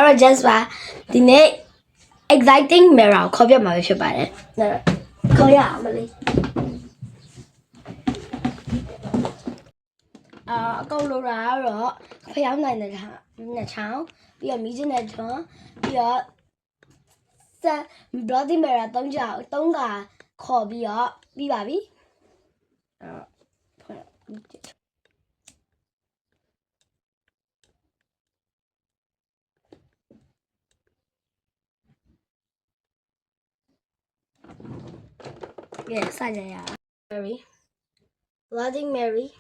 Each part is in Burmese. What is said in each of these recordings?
တော့ just ပါဒီနေ့ exciting mirror ကိုခေါ်ပြမှာဖြစ်ပါတယ်ခေါ်ရအောင်မလေးအကောင်လိုတာကတော့ဖျောင်းနိုင်တဲ့နှစ်ချောင်းပြီးတော့မီးကျင်းတဲ့ထွန်းပြီးတော့bloody mirror 3ခါခေါ်ပြီးတော့ပြီးပါပြီYes, I did. Mary. Bloody Mary.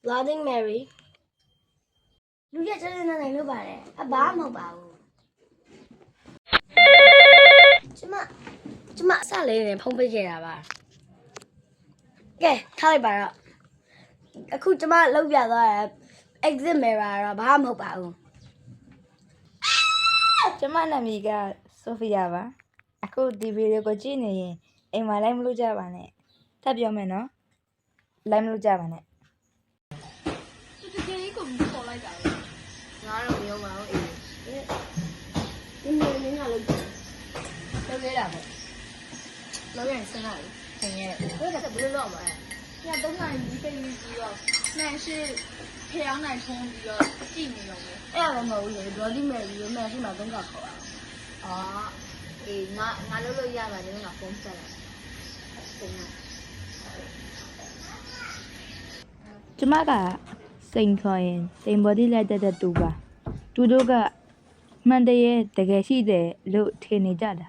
Bloody Mary. လူရတဲ့နေနေလို့ပါတယ်အဘာမဟုတ်ပါဘူးကျမအစလေးနဲ့ဖုံးပေးခဲ့တာပါကဲထားလိုက်ပါတော့အခုကျမလောက်ပြသွားတဲ့ exit mirror တော့ဘာမှမဟုတ်ပါဘူးကျမနာမည်ကဆိုဖီယာပါအခုဒီဗီဒီယိုကိုကြည့်နေရင်အိမ်မှာလိုက်မလို့ကြပါနဲ့ထပ်ပြောမယ်နော်လိုက်မလို့ကြပါနဲ့ဒီကြေးကိုခေါ်လိုက်တာလေငါတော့မရောပါဘူးအေးဒီနေ့လောက်လုပ်ရတာပေါ့လုပ်ရင်စဉ်းစားတယ်ခင်ရဲ့ဘယ်ကဘယ်လိုလုပ်မှာလဲည3နာရီဒီကိန်းပြီးတော့နှမ်းရှိဖျောင်းနိုင်ထုံးပြီးတော့ကြည့်နေတော့မယ်အဲ့ဒါလည်းမဟုတ်ဘူးလေ bloody Mary ကိုမှရှိမှ3ခါခေါ်ရအောင်အေးငါလုပ်လို့ရပါတယ်ငါဖုန်းဆက်လိုက်ပုံမှန်ကျမကစိန်ခေါ်ရင်စိန်ဘော်ဒီလိုက်တဲ့သူပါသူတို့ကမှန်တည်းတကယ်ရှိတယ်လို့ထင်နေကြတာ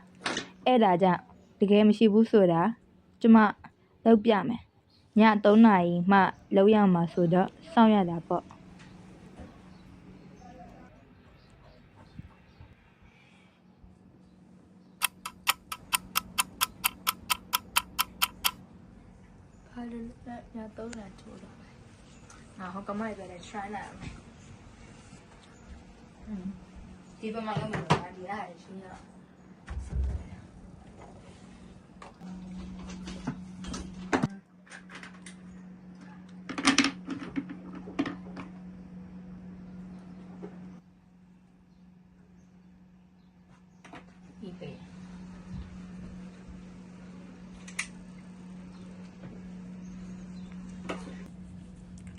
အဲ့ဒါကြောင့်တကယ်မရှိဘူးဆိုတာကျမလောက်ပြမယ်ည3နာရီမှလောက်ရမှာဆိုတော့စောင့်ရတာပေါ့ဘာလို့လဲည3နာရီထိုးတော့ငါဟောကမိုက်ပဲ try လိုက်အောင်ဒီပမာလုံးမှာဒီအားရရှင်းရဒီပဲ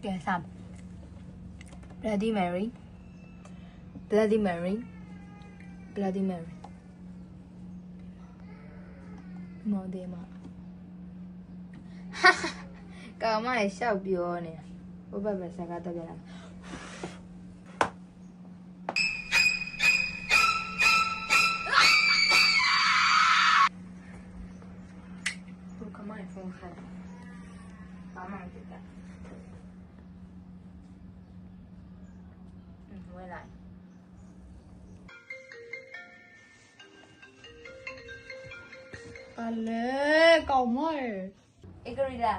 ကဲစမ်း Bloody Mary Bloody Mary Bloody Mary မော်ဒီမာကောင်မလေးရှောက်ပြောနေဘုဘပဲစကားတော့ပြလာဘုကမလေးဖုန်းkhaiဘာမှမဖြစ်တာဝဲလိုက်အလေကောင်မရေဧကရီလာ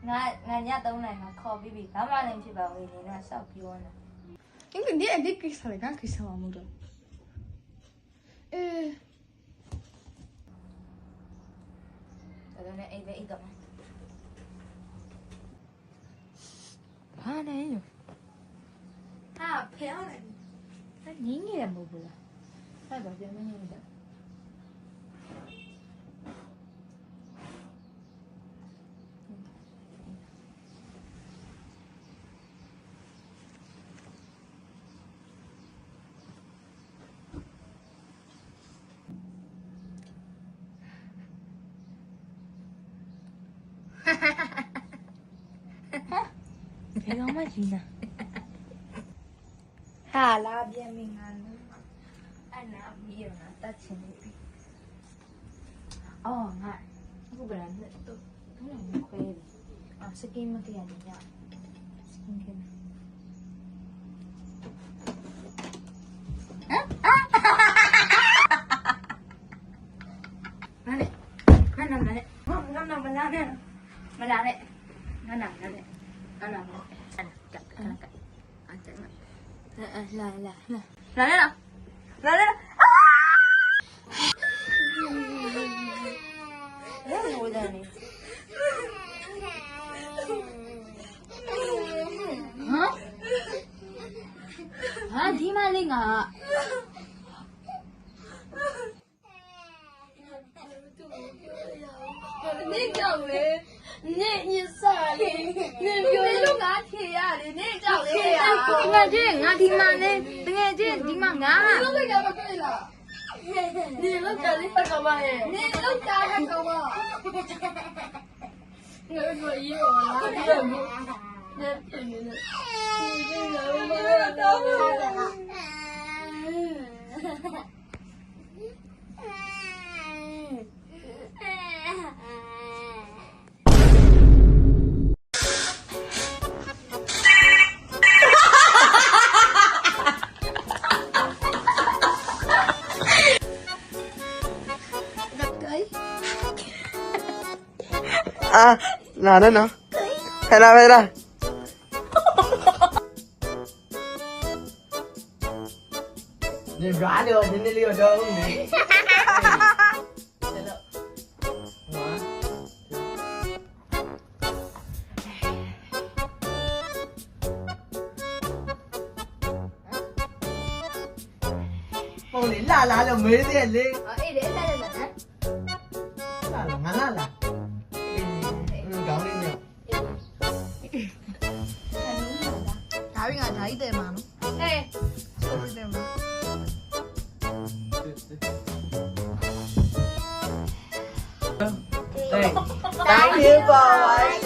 ငါည3နိုင်မှာခေါ်ပြီးပြီဘာမှလည်းမဖြစ်ပါဘူးနေတော့ရှောက်ပြောနေအင်းဒီအဒီကိစ္စလည်းကိစ္စမမှုတော့ဒါနဲ့အိမ်ပဲအိမ်တော့ဘာလဲဟာဖျောင်းတယ်ငင်းနေတယ်မဟုတ်ဘူးလားဆက်ပါပြန်မနေတယ်ဘယ်တော့မှကြီးနာဟာလာပြန်မင်းငါလို့အဲ့နာပြီးရတာတတ်ချင်ပြီအော်ငါအခုကလည်းတော့လည်းခွဲပြီစကင်းမတရားနေရစကင်းက ငါ နေကြောက်လေနေညစားလေနေပြော 你 လို့ 都俺贴呀，你叫谁呀？ တကယ်ချင်းငါဒီမှာနဲ့တကယ်ချင်းဒီမှာငါ 你都给干嘛对了？ နေလို့ကြလေးပတ်တော့ပါရဲ့ 你都加他干嘛？ ငါတို့ရေရောလာပြီးတော့နေပြင်နေတယ်ဒီလိုမတော့啊，哪的呢？拍啦拍啦！你抓的，你那里有东西。哦，你拉拉了没得嘞？哎，这才是真。拉了，俺拉了。搞你呢。ဒါရင်းကဓာကြီးတယ်မှာနော်ဟဲ့ဆိုပြီးတယ်မှာ 对，赶紧跑完去。